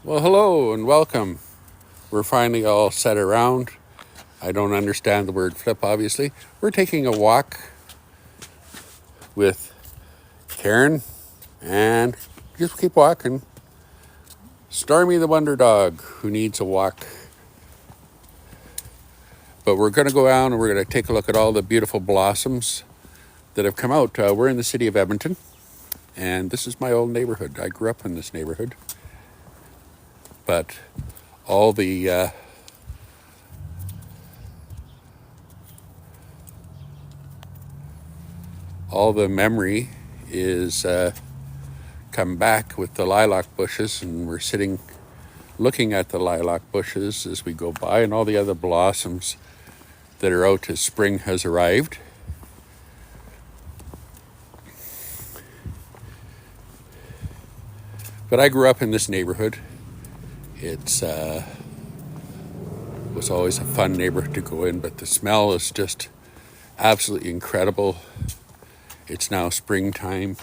Well, hello and welcome. We're finally all set around. I don't understand the word flip, obviously. We're taking a walk with Karen and just keep walking. Stormy the Wonder Dog, who needs a walk. But we're going to go down and we're going to take a look at all the beautiful blossoms that have come out. We're in the city of Edmonton, and this is my old neighborhood. I grew up in this neighborhood. But all the memory is come back with the lilac bushes, and we're sitting looking at the lilac bushes as we go by, and all the other blossoms that are out as spring has arrived. But I grew up in this neighborhood. It's was always a fun neighborhood to go in, but the smell is just absolutely incredible. It's now springtime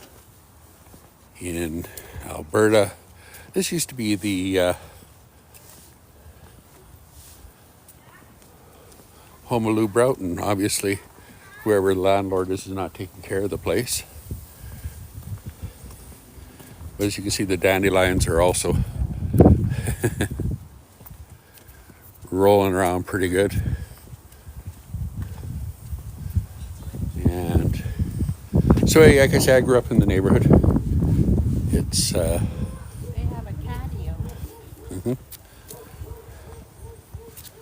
in Alberta. This used to be the home of Lou Broughton. Obviously, whoever the landlord is not taking care of the place. But as you can see, the dandelions are also rolling around pretty good. And so, like I said, I grew up in the neighborhood. It's They have a catio. mhm.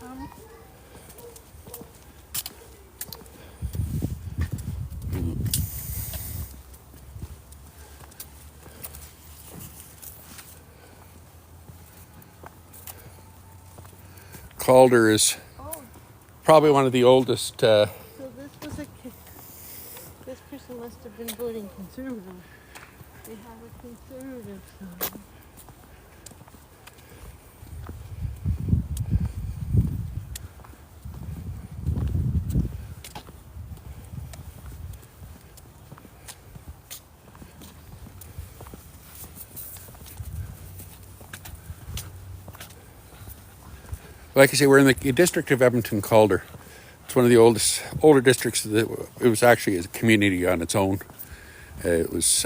Um, Calder is oh, probably one of the oldest. so this was a this person must have been voting conservative. They have a conservative sign. Like I say, we're in the district of Edmonton Calder. It's one of the older districts. It was actually a community on its own. It was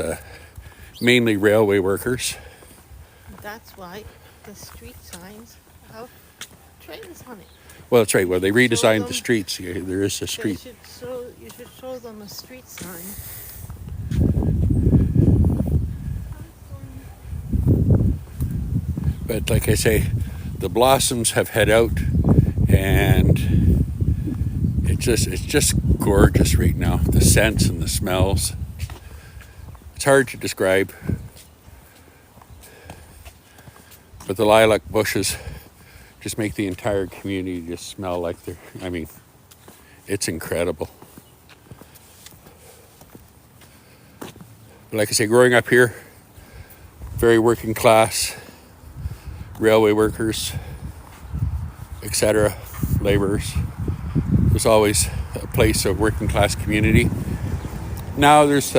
mainly railway workers. That's why the street signs have trains on it. Well, that's right. Well, they Show redesigned the them. streets. Yeah, there is a They street. should show. You should show them a street sign. But like I say, the blossoms have head out, and it's just gorgeous right now. The scents and the smells. It's hard to describe. But the lilac bushes just make the entire community just smell like it's incredible. But like I say, growing up here, very working class, railway workers, etc., laborers. It was always a place of working class community. Now there's,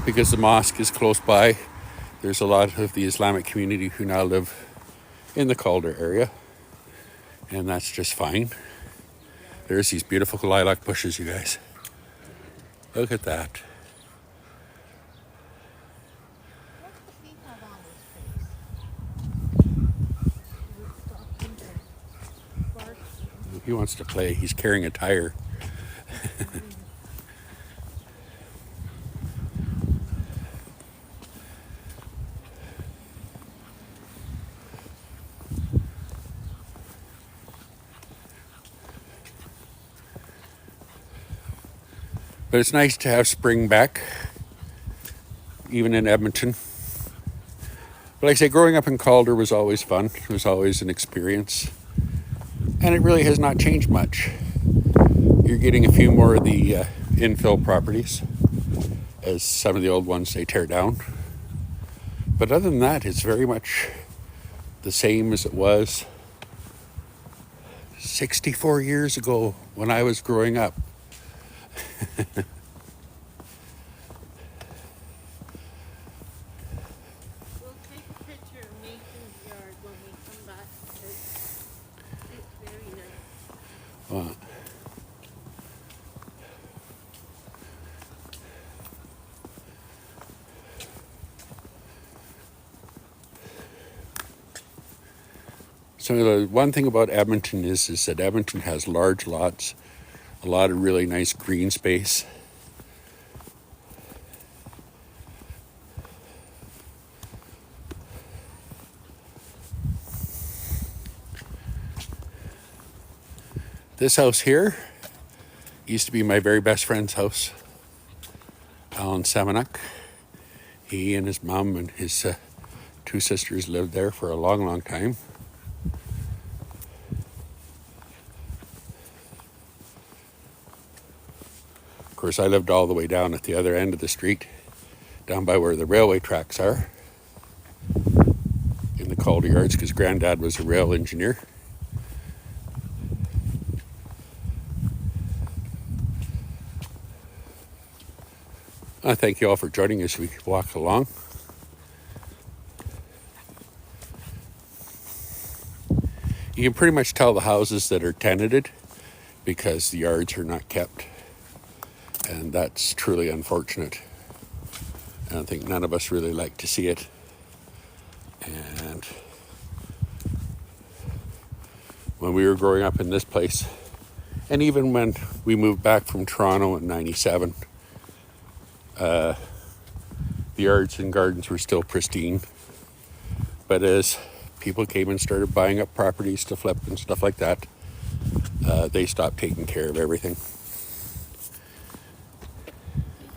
because the mosque is close by, there's a lot of the Islamic community who now live in the Calder area, and that's just fine. There's these beautiful lilac bushes, you guys. Look at that. What does he have on his face? He's talking to barking. He wants to play. He's carrying a tire. But it's nice to have spring back, even in Edmonton. But like I say, growing up in Calder was always fun. It was always an experience. And it really has not changed much. You're getting a few more of the infill properties, as some of the old ones they tear down. But other than that, it's very much the same as it was 64 years ago when I was growing up. We'll take a picture of Nathan's yard. So the one thing about Edmonton is that Edmonton has large lots, a lot of really nice green space. This house here used to be my very best friend's house, Alan Semenuk. He and his mom and his 2 sisters lived there for a long, long time. Of course, I lived all the way down at the other end of the street, down by where the railway tracks are, in the Calder Yards, because Granddad was a rail engineer. I thank you all for joining us as we walk along. You can pretty much tell the houses that are tenanted because the yards are not kept. And that's truly unfortunate. And I think none of us really like to see it. And when we were growing up in this place, and even when we moved back from Toronto in '97, the yards and gardens were still pristine. But as people came and started buying up properties to flip and stuff like that, they stopped taking care of everything.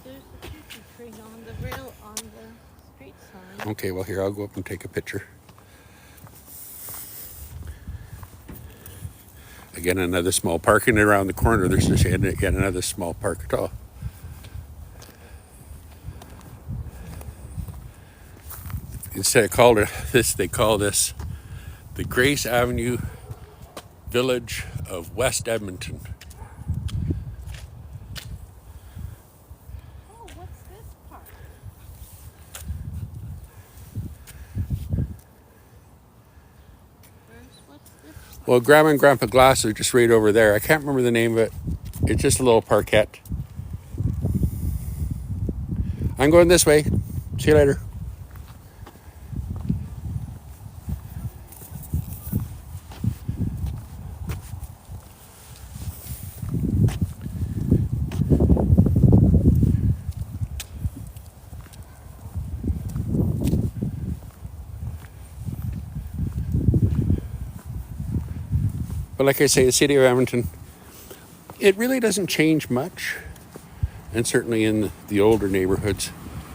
There's a peachy tree on the rail on the street sign. Okay, well here, I'll go up and take a picture. Again, another small park, and around the corner there's just yet another small park at all. Instead of call this, they call this the Grace Avenue Village of West Edmonton. Oh, what's this part? What's this part? Well, Grandma and Grandpa Glass are just right over there. I can't remember the name of it. It's just a little parkette. I'm going this way. See you later. But like I say, the city of Edmonton, it really doesn't change much. And certainly in the older neighborhoods.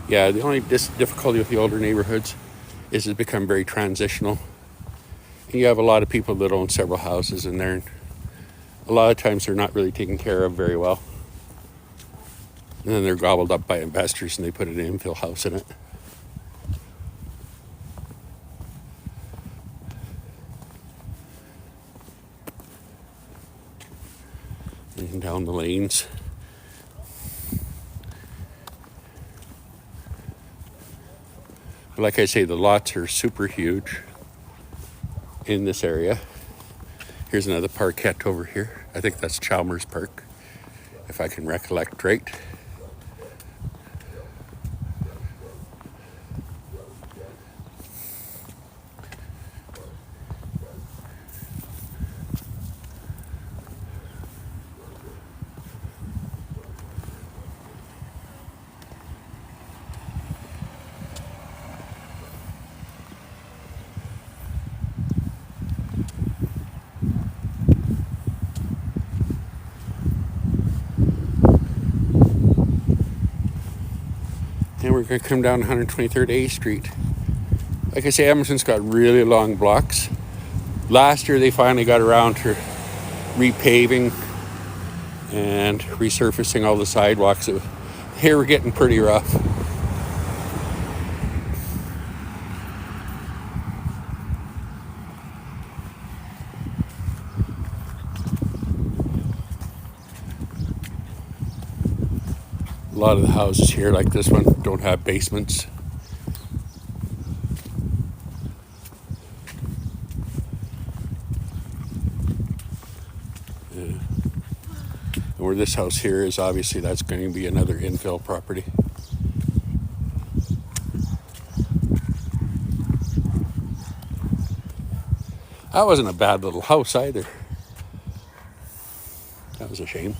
Yeah, the only difficulty with the older neighborhoods is it's become very transitional. And you have a lot of people that own several houses in there. And a lot of times they're not really taken care of very well. And then they're gobbled up by investors and they put an infill house in it. And down the lanes. But like I say, the lots are super huge in this area. Here's another parkette over here. I think that's Chalmers Park, if I can recollect right. And we're going to come down 123rd A Street. Like I say, Edmonton's got really long blocks. Last year they finally got around to repaving and resurfacing all the sidewalks. Here we're getting pretty rough. A lot of the houses here, like this one, don't have basements. Yeah. And where this house here is, obviously that's going to be another infill property. That wasn't a bad little house either. That was a shame.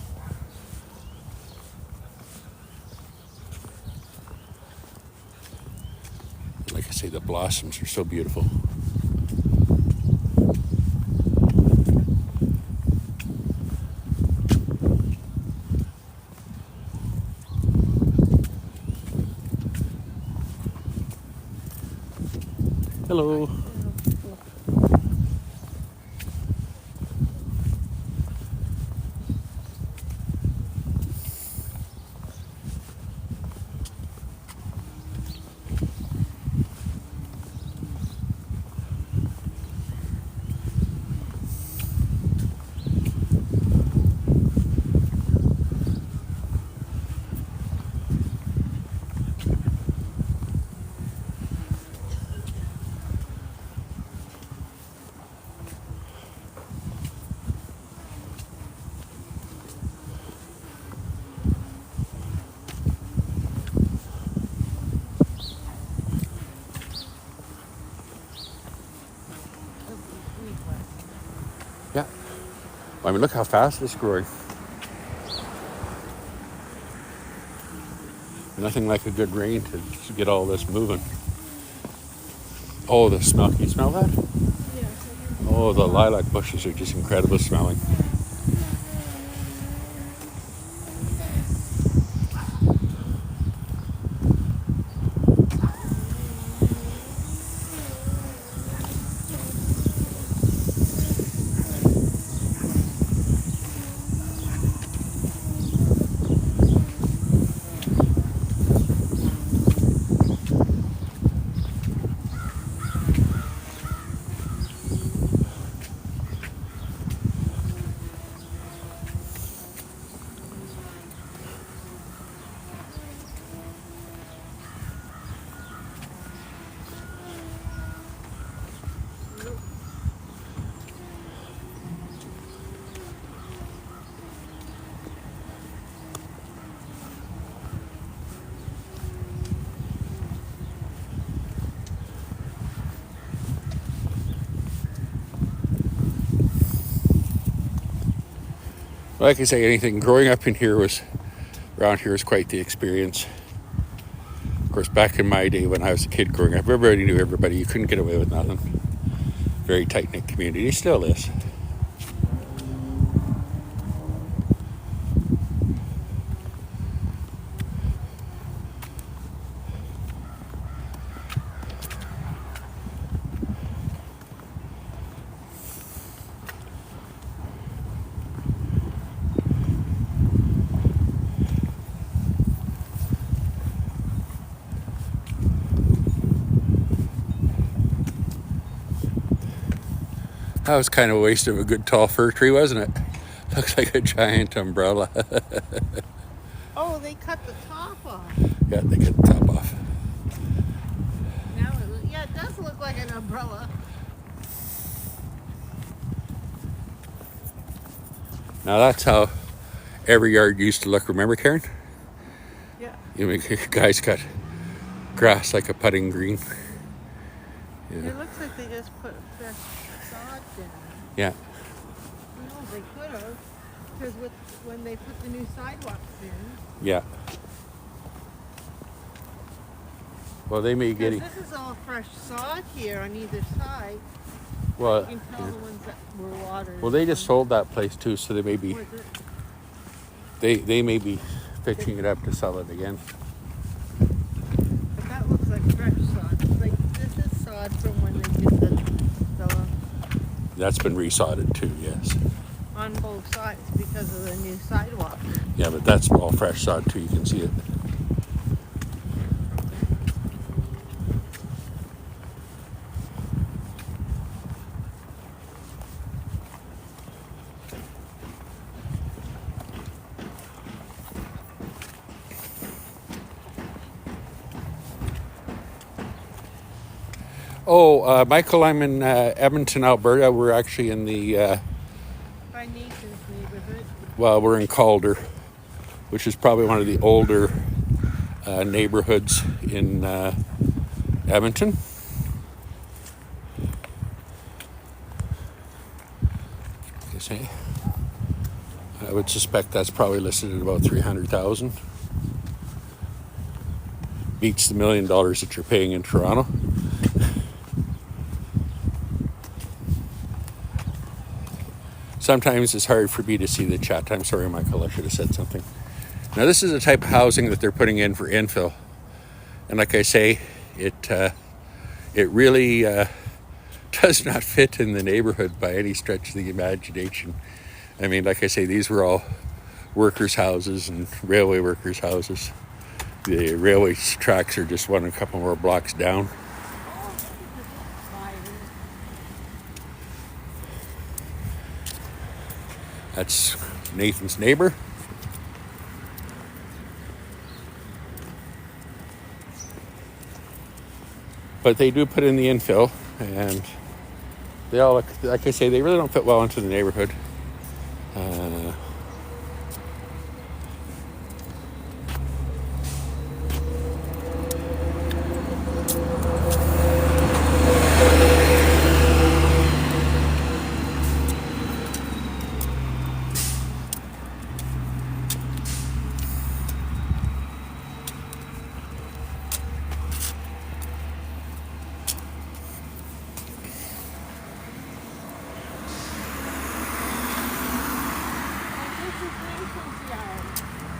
Like I say, the blossoms are so beautiful. Hello. Yeah. I mean, look how fast it's growing. Nothing like a good rain to get all this moving. Oh, the smell. Can you smell that? Yes. Oh, the lilac bushes are just incredible smelling. Like I say, anything growing up in here was around here was quite the experience. Of course, back in my day when I was a kid growing up, everybody knew everybody. You couldn't get away with nothing. Very tight-knit community, still is. That was kind of a waste of a good tall fir tree, wasn't it? Looks like a giant umbrella. Oh, they cut the top off. Yeah, they cut the top off. Now yeah, it does look like an umbrella. Now that's how every yard used to look. Remember, Karen? Yeah. You know, guys got grass like a putting green. It looks like they just put fresh sod down. Yeah. No, they could have, because when they put the new sidewalks in. Yeah. Well, they may get. This is all fresh sod here on either side. Well, You can tell the ones that were watered. well, they just sold that place too, so they may be. Was it? They may be fixing it up to sell it again. But that looks like fresh sod. Like this is sod from when they did the That's been resodded too. Yes. on both sides because of the new sidewalk. Yeah, but that's all fresh sod too. You can see it. Oh, Michael, I'm in Edmonton, Alberta. We're actually in the, By Nathan's neighborhood. well, we're in Calder, which is probably one of the older neighborhoods in Edmonton. price, eh? I would suspect that's probably listed at about 300,000. Beats the $1 million that you're paying in Toronto. Sometimes it's hard for me to see the chat. I'm sorry, Michael, I should have said something. Now, this is the type of housing that they're putting in for infill. And like I say, it really does not fit in the neighborhood by any stretch of the imagination. I mean, like I say, these were all workers' houses and railway workers' houses. The railway tracks are just a couple more blocks down. That's Nathan's neighbor. But they do put in the infill, and they all look, like I say, they really don't fit well into the neighborhood.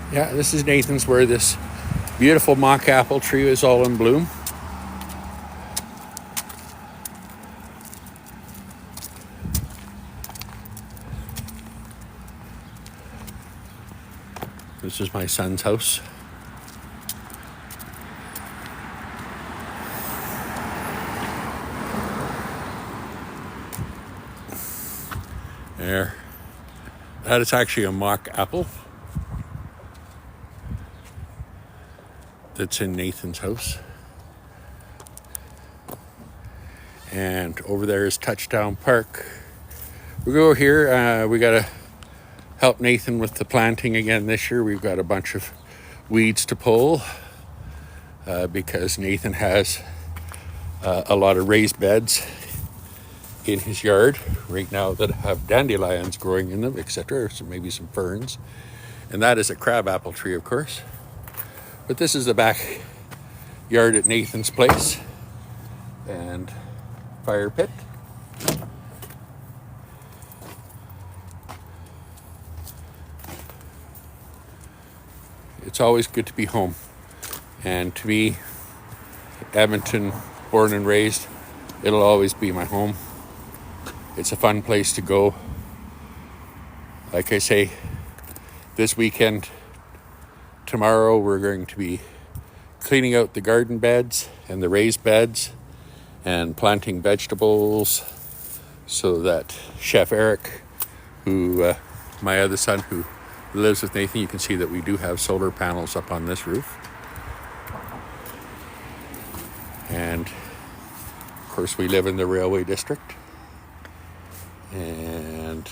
Yeah, this is Nathan's, where this beautiful mock apple tree is all in bloom. This is my son's house. There. That is actually a mock apple that's in Nathan's house. And over there is Touchdown Park. We go here, we got to help Nathan with the planting again this year. We've got a bunch of weeds to pull because Nathan has a lot of raised beds in his yard right now that have dandelions growing in them, etc. So maybe some ferns. And that is a crabapple tree, of course. But this is the back yard at Nathan's place. And fire pit. It's always good to be home. And to me, Edmonton, born and raised, it'll always be my home. It's a fun place to go. Like I say, this weekend, tomorrow, we're going to be cleaning out the garden beds and the raised beds and planting vegetables so that Chef Eric, who, my other son who lives with Nathan, you can see that we do have solar panels up on this roof. And of course, we live in the railway district. And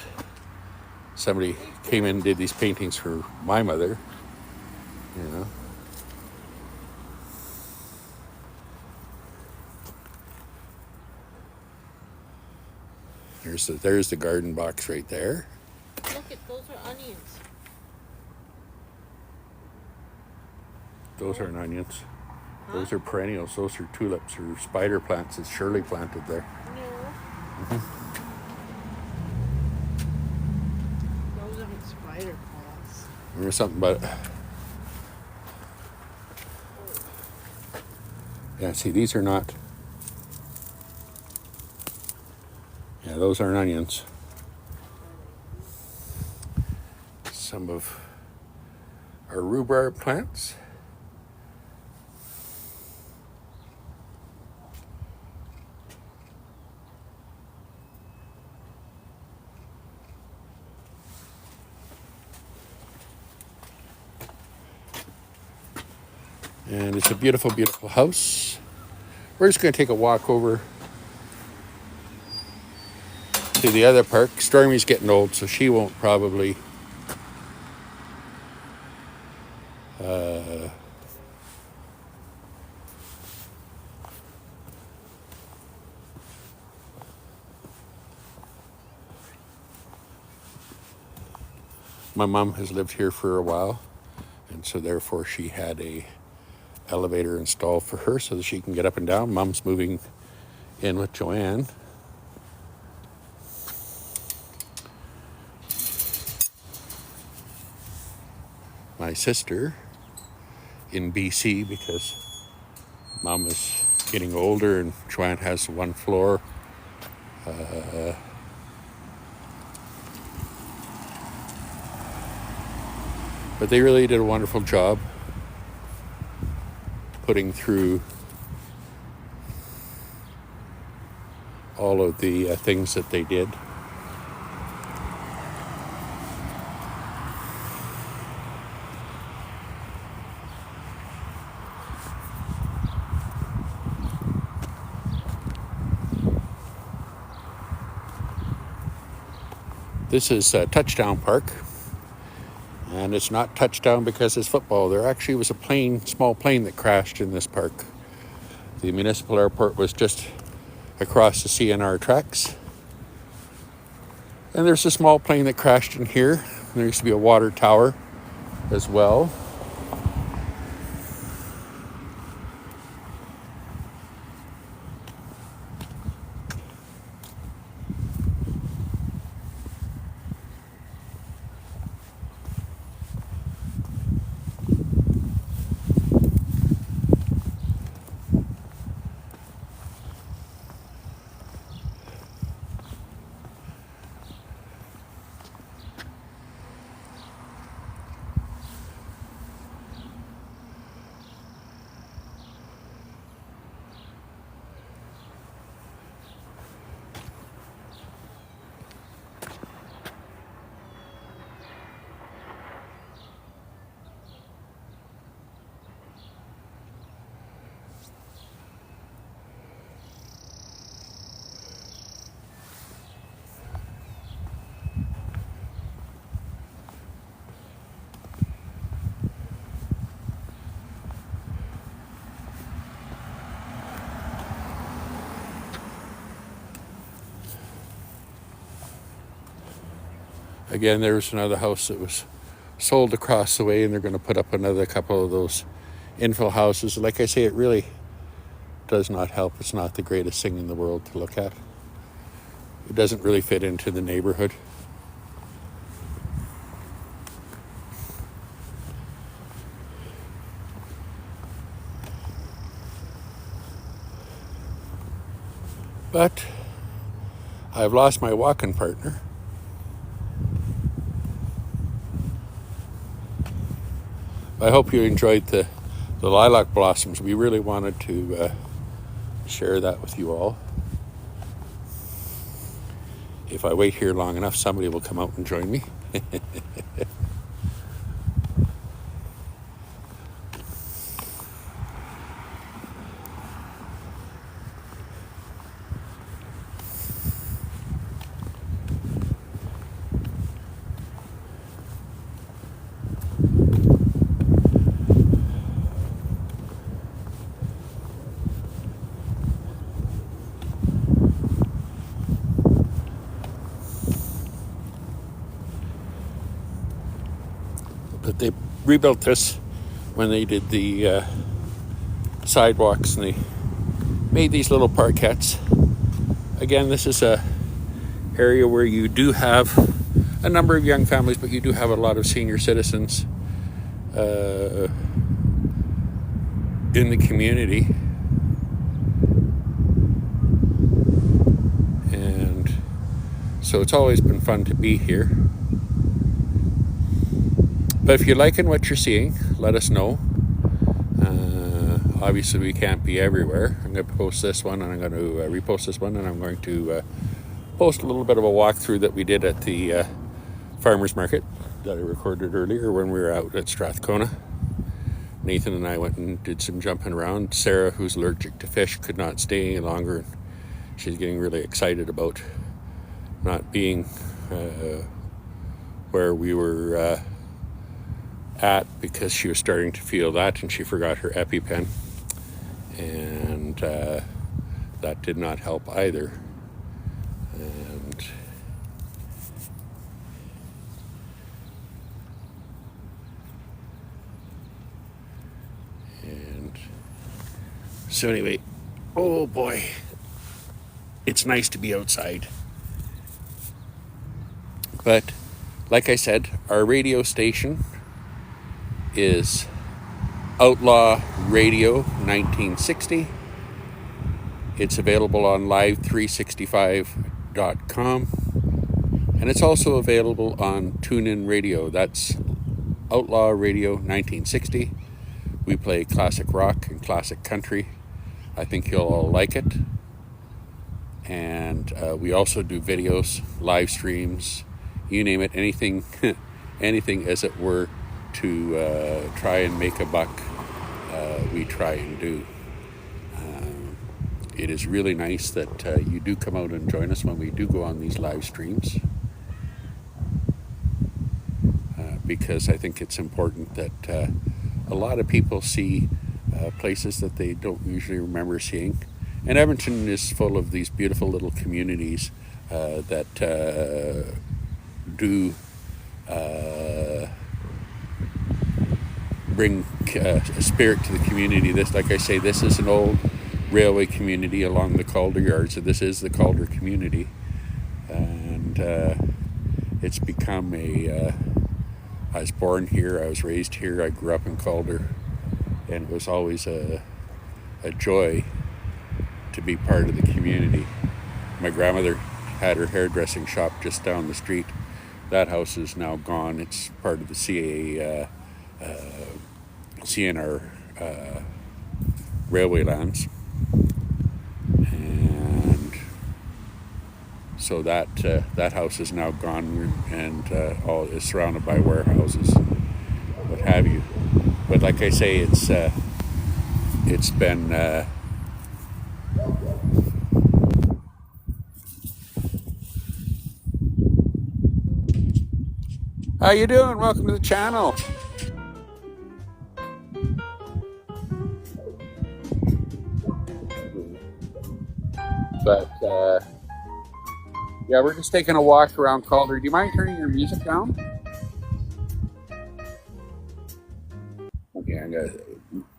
somebody came in and did these paintings for my mother, you know. There's the garden box right there. Look at those are onions. Those aren't onions. Those are perennials. Those are tulips or spider plants that Shirley planted there. No. Those aren't spider plants. Remember something about it? Yeah, see, these are not. Yeah, those aren't onions. Some of our rhubarb plants. And it's a beautiful, beautiful house. We're just going to take a walk over to the other park. Stormy's getting old, so she won't probably My mom has lived here for a while, and so therefore she had a elevator installed for her so that she can get up and down. Mom's moving in with Joanne. My sister in BC, because Mom is getting older and Joanne has one floor. But they really did a wonderful job putting through all of the things that they did. This is Touchdown Park, and it's not touchdown because it's football. There actually was a small plane that crashed in this park. The municipal airport was just across the CNR tracks. And there's a small plane that crashed in here. There used to be a water tower as well. Again, there's another house that was sold across the way, and they're going to put up another couple of those infill houses. Like I say, it really does not help. It's not the greatest thing in the world to look at. It doesn't really fit into the neighborhood. But I've lost my walking partner. I hope you enjoyed the lilac blossoms. We really wanted to share that with you all. If I wait here long enough, somebody will come out and join me. But they rebuilt this when they did the sidewalks, and they made these little parkettes. Again, this is a area where you do have a number of young families, but you do have a lot of senior citizens in the community. And so it's always been fun to be here. But if you're liking what you're seeing, let us know. Obviously, we can't be everywhere. I'm going to post this one, and I'm going to repost this one, and I'm going to post a little bit of a walkthrough that we did at the farmers market that I recorded earlier when we were out at Strathcona. Nathan and I went and did some jumping around. Sarah, who's allergic to fish, could not stay any longer. She's getting really excited about not being where we were at, because she was starting to feel that, and she forgot her EpiPen, and that did not help either. And So anyway, oh boy, it's nice to be outside. But like I said, our radio station is Outlaw Radio 1960. It's available on live365.com. And it's also available on TuneIn Radio. That's Outlaw Radio 1960. We play classic rock and classic country. I think you'll all like it. And we also do videos, live streams, you name it, anything, anything as it were to try and make a buck, we try and do. It is really nice that you do come out and join us when we do go on these live streams, because I think it's important that a lot of people see places that they don't usually remember seeing. And Edmonton is full of these beautiful little communities that do bring a spirit to the community. This, like I say, this is an old railway community along the Calder Yard, so this is the Calder community, and it's become I was born here, I was raised here, I grew up in Calder, and it was always a joy to be part of the community. My grandmother had her hairdressing shop just down the street. That house is now gone. It's part of the CNR railway lands. And so that house is now gone, and all is surrounded by warehouses, what have you. But like I say, it's been how you doing? Welcome to the channel. But yeah, we're just taking a walk around Calder. Do you mind turning your music down? Okay,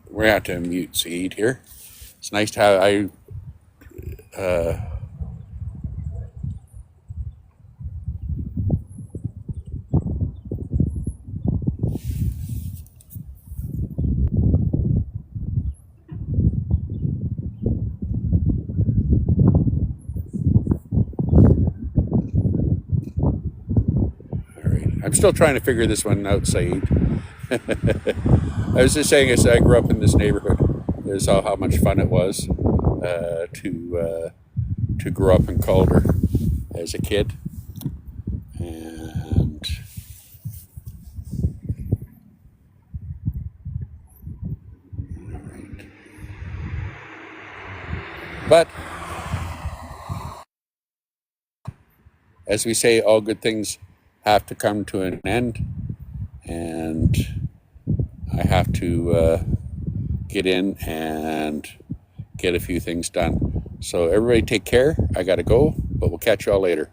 we're gonna have to mute Saeed here. It's nice to have I'm still trying to figure this one out, Saeed. I was just saying, as I grew up in this neighborhood, I saw how much fun it was to grow up in Calder as a kid, and but as we say, all good things have to come to an end, and I have to get in and get a few things done. So everybody take care. I gotta go, but we'll catch you all later.